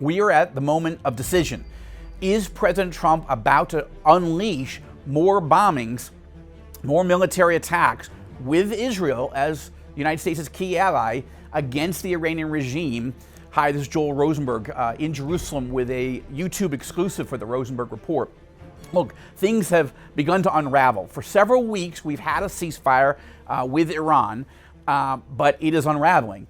We are at the moment of decision. Is President Trump about to unleash more bombings, more military attacks with Israel as the United States' key ally against the Iranian regime? Hi, this is Joel Rosenberg in Jerusalem with a YouTube exclusive for the Rosenberg Report. Look, things have begun to unravel. For several weeks, we've had a ceasefire with Iran, but it is unraveling.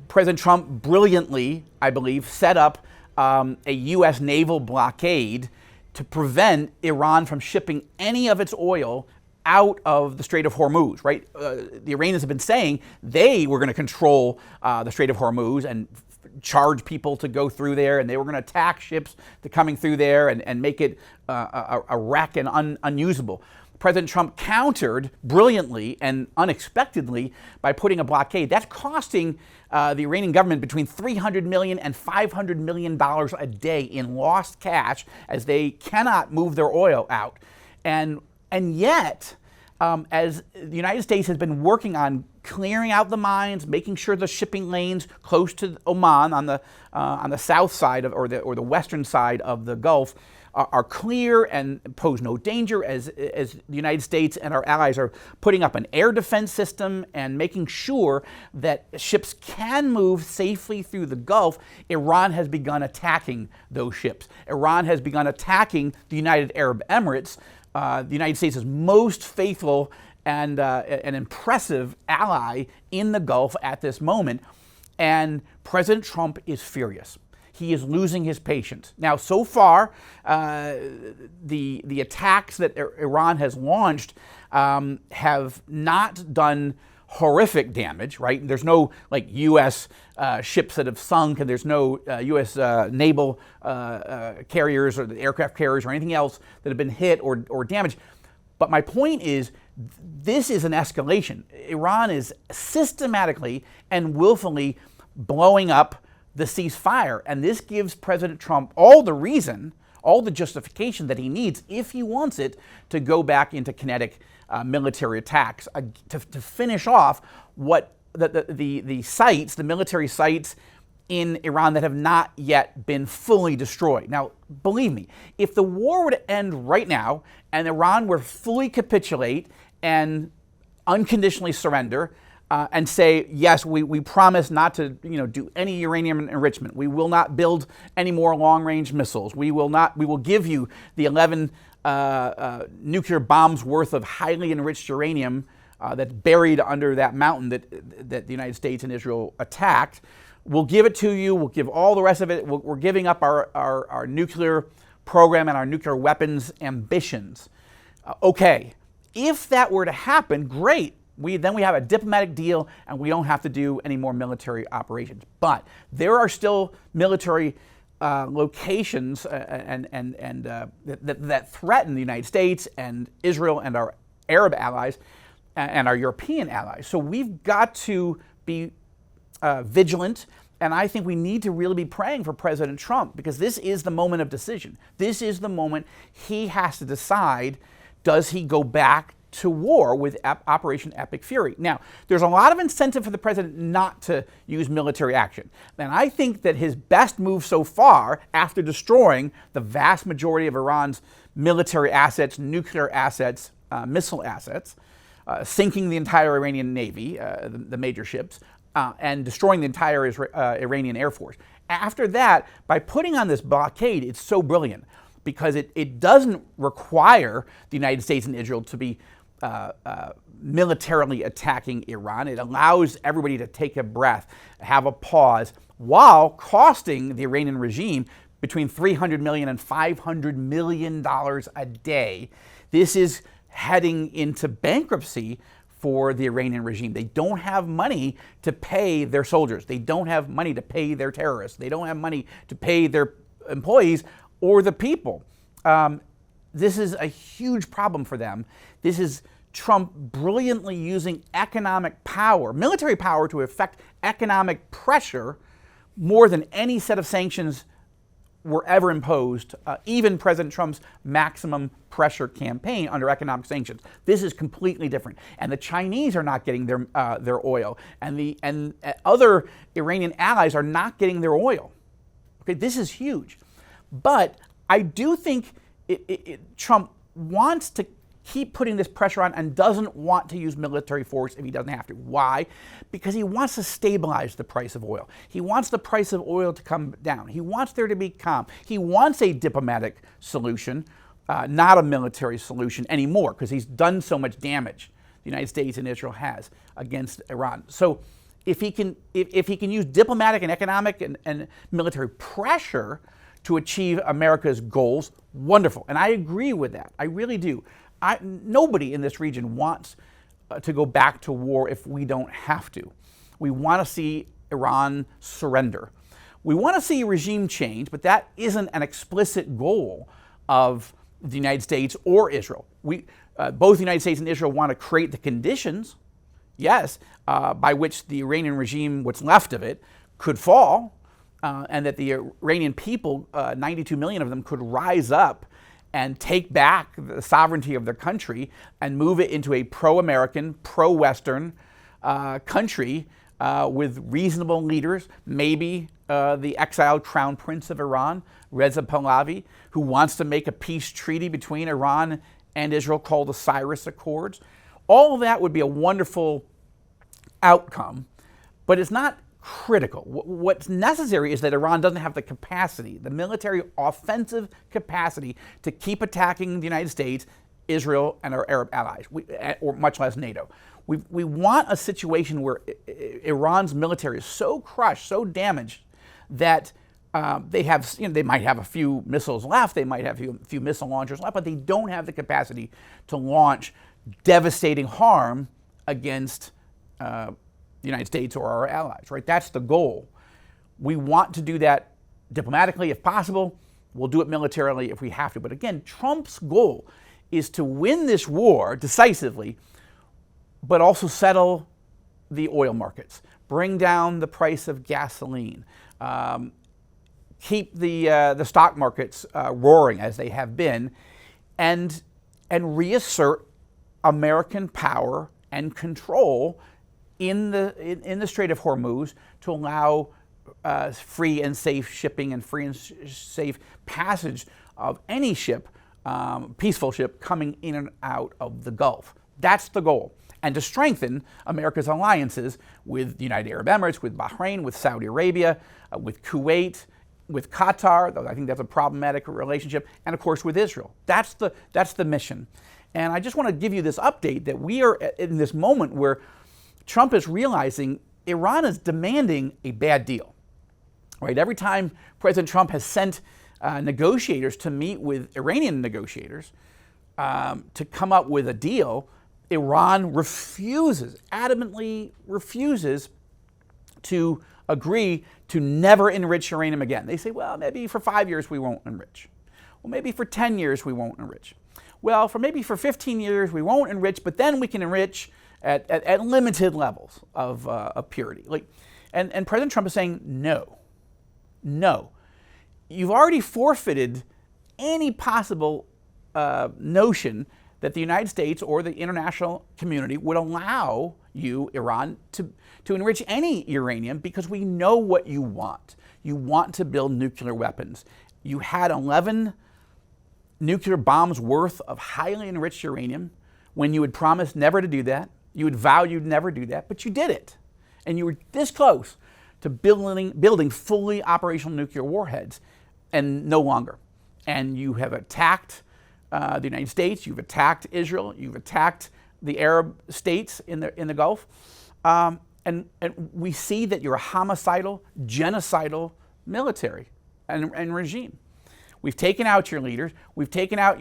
President Trump brilliantly, I believe, set up a U.S. naval blockade to prevent Iran from shipping any of its oil out of the Strait of Hormuz, right? The Iranians have been saying they were going to control the Strait of Hormuz and charge people to go through there, and they were going to attack ships that coming through there and make it a wreck and unusable. President Trump countered brilliantly and unexpectedly by putting a blockade. That's costing the Iranian government between $300 million and $500 million a day in lost cash as they cannot move their oil out. And yet, as the United States has been working on clearing out the mines, making sure the shipping lanes close to Oman on the south side or the western side of the Gulf are clear and pose no danger, as the United States and our allies are putting up an air defense system and making sure that ships can move safely through the Gulf, Iran has begun attacking those ships. Iran has begun attacking the United Arab Emirates, the United States' most faithful and an impressive ally in the Gulf at this moment. And President Trump is furious. He is losing his patience. Now, so far, the attacks that Iran has launched have not done horrific damage, right? There's no like U.S. Ships that have sunk, and there's no U.S. naval carriers or the aircraft carriers or anything else that have been hit or damaged. But my point is, this is an escalation. Iran is systematically and willfully blowing up the ceasefire, and this gives President Trump all the reason, all the justification that he needs, if he wants it, to go back into kinetic military attacks to finish off what the sites, the military sites in Iran that have not yet been fully destroyed. Now, believe me, if the war were to end right now and Iran were fully capitulate and unconditionally surrender, and say, yes, we promise not to do any uranium enrichment. We will not build any more long-range missiles. We will give you the 11 nuclear bombs worth of highly enriched uranium that's buried under that mountain that the United States and Israel attacked. We'll give it to you. We'll give all the rest of it. We're giving up our nuclear program and our nuclear weapons ambitions. Okay, if that were to happen, great. Then we have a diplomatic deal and we don't have to do any more military operations. But there are still military locations that threaten the United States and Israel and our Arab allies and our European allies. So we've got to be vigilant, and I think we need to really be praying for President Trump, because this is the moment of decision. This is the moment he has to decide, does he go back to war with Operation Epic Fury? Now, there's a lot of incentive for the president not to use military action. And I think that his best move so far, after destroying the vast majority of Iran's military assets, nuclear assets, missile assets, sinking the entire Iranian Navy, the major ships, and destroying the entire Iranian Air Force. After that, by putting on this blockade, it's so brilliant, because it doesn't require the United States and Israel to be militarily attacking Iran. It allows everybody to take a breath, have a pause, while costing the Iranian regime between $300 million and $500 million a day. This is heading into bankruptcy for the Iranian regime. They don't have money to pay their soldiers. They don't have money to pay their terrorists. They don't have money to pay their employees or the people. This is a huge problem for them. This is Trump brilliantly using economic power, military power, to effect economic pressure more than any set of sanctions were ever imposed, even President Trump's maximum pressure campaign under economic sanctions. This is completely different. And the Chinese are not getting their oil, and other Iranian allies are not getting their oil. Okay, this is huge. But I do think Trump wants to keep putting this pressure on and doesn't want to use military force if he doesn't have to. Why? Because he wants to stabilize the price of oil. He wants the price of oil to come down. He wants there to be calm. He wants a diplomatic solution, not a military solution anymore, because he's done so much damage, the United States and Israel has, against Iran. So if he can use diplomatic and economic and military pressure to achieve America's goals, wonderful. And I agree with that. I really do. Nobody in this region wants to go back to war if we don't have to. We want to see Iran surrender. We want to see regime change, but that isn't an explicit goal of the United States or Israel. Both the United States and Israel want to create the conditions, yes, by which the Iranian regime, what's left of it, could fall, and that the Iranian people, 92 million of them, could rise up and take back the sovereignty of their country and move it into a pro-American, pro-Western country with reasonable leaders, maybe the exiled crown prince of Iran, Reza Pahlavi, who wants to make a peace treaty between Iran and Israel called the Cyrus Accords. All of that would be a wonderful outcome, but it's not critical. What's necessary is that Iran doesn't have the capacity, the military offensive capacity, to keep attacking the United States, Israel, and our Arab allies, or much less NATO. We want a situation where Iran's military is so crushed, so damaged, that they might have a few missiles left, they might have a few missile launchers left, but they don't have the capacity to launch devastating harm against the United States or our allies, right? That's the goal. We want to do that diplomatically if possible. We'll do it militarily if we have to. But again, Trump's goal is to win this war decisively, but also settle the oil markets, bring down the price of gasoline, keep the stock markets roaring as they have been, and reassert American power and control in the Strait of Hormuz to allow free and safe shipping and free and safe passage of any ship, peaceful ship, coming in and out of the Gulf. That's the goal. And to strengthen America's alliances with the United Arab Emirates, with Bahrain, with Saudi Arabia, with Kuwait, with Qatar, though I think that's a problematic relationship, and of course with Israel. That's the mission. And I just want to give you this update that we are in this moment where Trump is realizing Iran is demanding a bad deal, right? Every time President Trump has sent negotiators to meet with Iranian negotiators to come up with a deal, Iran adamantly refuses to agree to never enrich uranium again. They say, well, maybe for 5 years we won't enrich. Well, maybe for 10 years we won't enrich. Well, maybe for 15 years we won't enrich, but then we can enrich at limited levels of purity. And President Trump is saying, no. You've already forfeited any possible notion that the United States or the international community would allow you, Iran, to enrich any uranium, because we know what you want. You want to build nuclear weapons. You had 11 nuclear bombs worth of highly enriched uranium when you had promised never to do that. You had vowed you'd never do that, but you did it. And you were this close to building fully operational nuclear warheads, and no longer. And you have attacked the United States, you've attacked Israel, you've attacked the Arab states in the Gulf. And we see that you're a homicidal, genocidal military and regime. We've taken out your leaders. We've taken out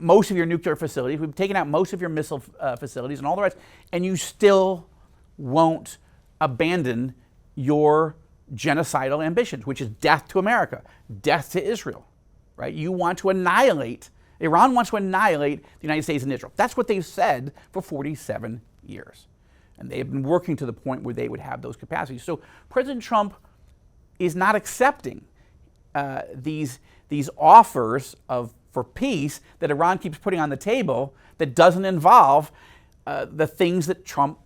most of your nuclear facilities. We've taken out most of your missile facilities and all the rest. And you still won't abandon your genocidal ambitions, which is death to America, death to Israel, right? You want to annihilate, Iran wants to annihilate the United States and Israel. That's what they've said for 47 years. And they have been working to the point where they would have those capacities. So President Trump is not accepting these offers for peace that Iran keeps putting on the table that doesn't involve the things that Trump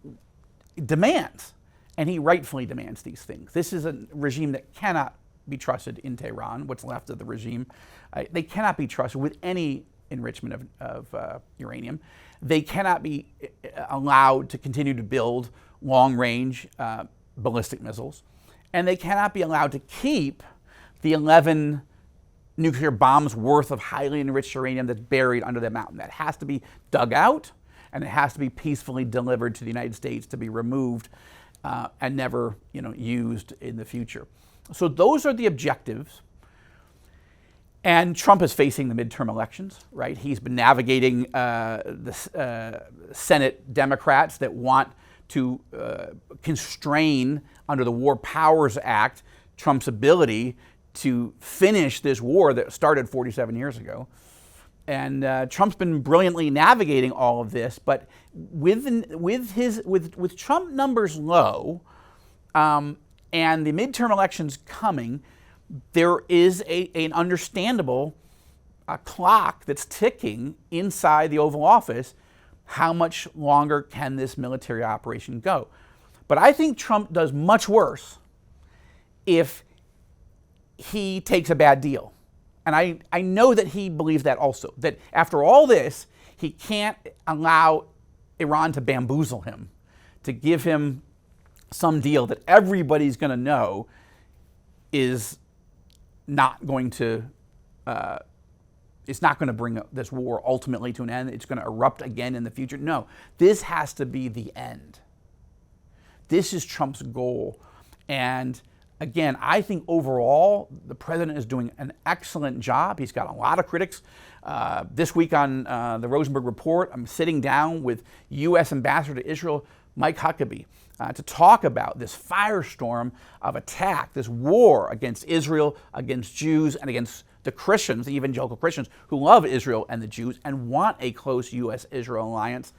demands. And he rightfully demands these things. This is a regime that cannot be trusted in Tehran, what's left of the regime. They cannot be trusted with any enrichment of uranium. They cannot be allowed to continue to build long-range ballistic missiles. And they cannot be allowed to keep the 11 nuclear bombs worth of highly enriched uranium that's buried under that mountain. That has to be dug out, and it has to be peacefully delivered to the United States to be removed and never, used in the future. So those are the objectives. And Trump is facing the midterm elections, right? He's been navigating the Senate Democrats that want to constrain, under the War Powers Act, Trump's ability to finish this war that started 47 years ago. And Trump's been brilliantly navigating all of this, but with Trump numbers low and the midterm elections coming, there is an understandable clock that's ticking inside the Oval Office. How much longer can this military operation go? But I think Trump does much worse if he takes a bad deal. And I know that he believes that also, that after all this, he can't allow Iran to bamboozle him, to give him some deal that everybody's going to know is not going to it's not going to bring this war ultimately to an end. It's going to erupt again in the future. No, this has to be the end. This is Trump's goal. And again, I think overall the president is doing an excellent job. He's got a lot of critics. This week on the Rosenberg Report, I'm sitting down with U.S. Ambassador to Israel, Mike Huckabee, to talk about this firestorm of attack, this war against Israel, against Jews, and against the Christians, the evangelical Christians, who love Israel and the Jews and want a close U.S.-Israel alliance.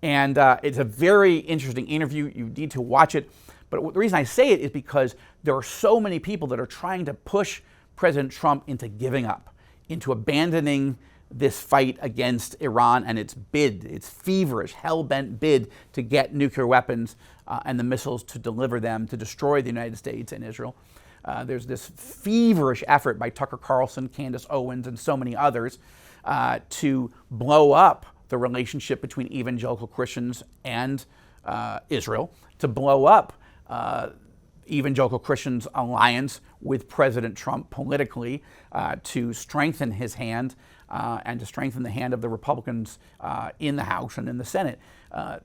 And it's a very interesting interview. You need to watch it. But the reason I say it is because there are so many people that are trying to push President Trump into giving up, into abandoning this fight against Iran and its bid, its feverish, hell-bent bid to get nuclear weapons and the missiles to deliver them, to destroy the United States and Israel. There's this feverish effort by Tucker Carlson, Candace Owens, and so many others to blow up the relationship between evangelical Christians and Israel, to blow up evangelical Christians' alliance with President Trump politically, to strengthen his hand and to strengthen the hand of the Republicans in the House and in the Senate.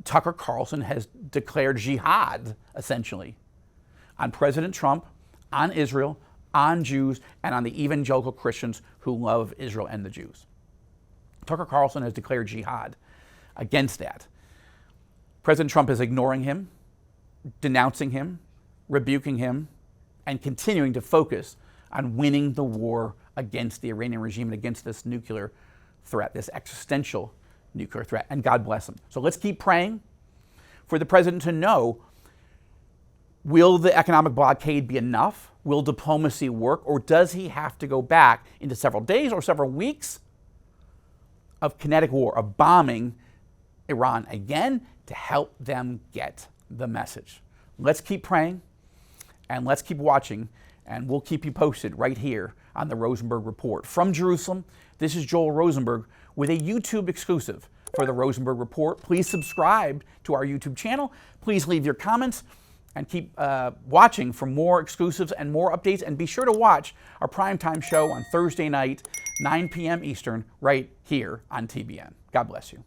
Tucker Carlson has declared jihad, essentially, on President Trump, on Israel, on Jews, and on the evangelical Christians who love Israel and the Jews. Tucker Carlson has declared jihad against that. President Trump is ignoring him, denouncing him, rebuking him, and continuing to focus on winning the war against the Iranian regime and against this nuclear threat, this existential nuclear threat, and God bless him. So let's keep praying for the president to know, will the economic blockade be enough? Will diplomacy work? Or does he have to go back into several days or several weeks of kinetic war, of bombing Iran again to help them get the message? Let's keep praying and let's keep watching, and we'll keep you posted right here on the Rosenberg Report. From Jerusalem, this is Joel Rosenberg with a YouTube exclusive for the Rosenberg Report. Please subscribe to our YouTube channel. Please leave your comments and keep watching for more exclusives and more updates. And be sure to watch our primetime show on Thursday night, 9 p.m. Eastern, right here on TBN. God bless you.